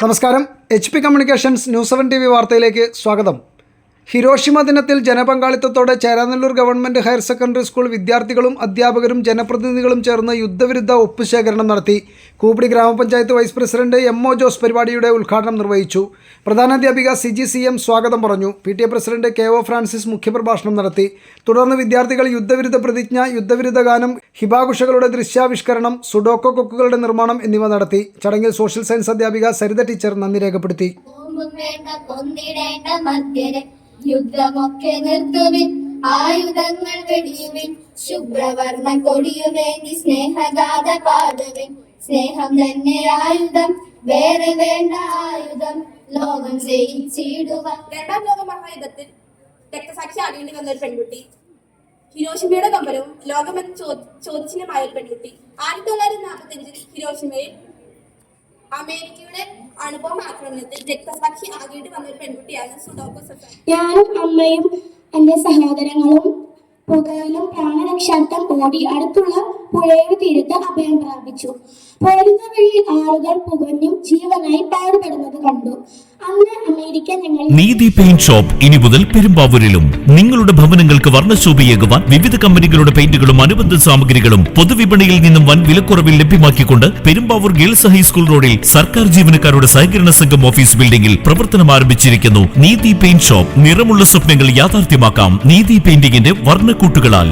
നമസ്കാരം. HP communications news 7 TV വാർത്തയിലേക്ക് സ്വാഗതം. ഹിരോഷിമ ദിനത്തിൽ ജനപങ്കാളിത്തത്തോടെ Cheranalloor government higher secondary school വിദ്യാർത്ഥികളും അധ്യാപകരും ജനപ്രതിനിധികളും ചേർന്ന് യുദ്ധവിരുദ്ധ ഒപ്പുശേഖരണം നടത്തി. കൂപ്പിടി ഗ്രാമപഞ്ചായത്ത് വൈസ് പ്രസിഡന്റ് MO ജോസ് പരിപാടിയുടെ ഉദ്ഘാടനം നിർവഹിച്ചു. പ്രധാനാധ്യാപിക CM സ്വാഗതം പറഞ്ഞു. PTA പ്രസിഡന്റ് KO ഫ്രാൻസിസ് മുഖ്യപ്രഭാഷണം നടത്തി. തുടർന്ന് വിദ്യാർത്ഥികൾ യുദ്ധവിരുദ്ധ പ്രതിജ്ഞ, യുദ്ധവിരുദ്ധ ഗാനം, ഹിബാഘുഷകളുടെ ദൃശ്യാവിഷ്കരണം, സുഡോക്കോ കൊക്കുകളുടെ നിർമ്മാണം എന്നിവ നടത്തി. ചടങ്ങിൽ സോഷ്യൽ സയൻസ് അധ്യാപിക സരിത ടീച്ചർ നന്ദി രേഖപ്പെടുത്തി. യുദ്ധമൊക്കെ നിർത്തുവിൻ, ആയുധങ്ങൾ വെടിയുവിൻ, ശുഭ്രവർണ്ണ കൊടിയുവേണ്ടി സ്നേഹഗാഥ പാടുവിൻ. സ്നേഹം തന്നെ ആയുധം, വേറെ വേണ്ട ആയുധം, ലോകം ജയിച്ചിടുവാൻ. രണ്ടാം ലോക മഹായുദ്ധത്തിൽ രക്തസാക്ഷി ആകേണ്ടി വന്ന ഒരു പെൺകുട്ടി, ഹിരോഷിമയുടെ കമ്പനവും ലോകമെന്ന് ചോദ്യചിഹ്നമായ ഒരു പെൺകുട്ടി. 1945 ഹിരോഷിമയിൽ അമേരിക്കയുടെ അണുബോംബ് ആക്രമണത്തിൽ രക്തസാക്ഷി ആകേണ്ടി വന്ന ഒരു പെൺകുട്ടിയാണ് സുഡോക്കോ സസായി. ഞാനും അമ്മയും എന്റെ സഹോദരങ്ങളും പുകയിലും പ്രാണരക്ഷാർത്ഥം ഓടി അടുത്തുള്ള പുഴയുടെ തീരത്ത് അഭയം പ്രാപിച്ചു. പോരുന്ന വഴി ആളുകൾ പുകഞ്ഞും ജീവനായി പാടുപെടുന്നത് കണ്ടു. അന്ന് അമേരിക്ക ഞങ്ങൾ നീതി പെയിന്റ് ഷോപ്പ് ഇനി മുതൽ പെരുമ്പാവൂരിലും. നിങ്ങളുടെ ഭവനങ്ങൾക്ക് വർണ്ണശോഭയേകുവാൻ വിവിധ കമ്പനികളുടെ പെയിന്റുകളും അനുബന്ധ സാമഗ്രികളും പൊതുവിപണിയിൽ നിന്നും വൻ വിലക്കുറവിൽ ലഭ്യമാക്കിക്കൊണ്ട് പെരുമ്പാവൂർ ഗേൾസ് ഹൈസ്കൂൾ റോഡിൽ സർക്കാർ ജീവനക്കാരുടെ സഹകരണ സംഘം ഓഫീസ് ബിൽഡിംഗിൽ പ്രവർത്തനം ആരംഭിച്ചിരിക്കുന്നു. നീതി പെയിന്റ് ഷോപ്പ്. നിറമുള്ള സ്വപ്നങ്ങൾ യാഥാർത്ഥ്യമാക്കാം നീതി പെയിന്റിംഗിന്റെ വർണ്ണക്കൂട്ടുകളാൽ.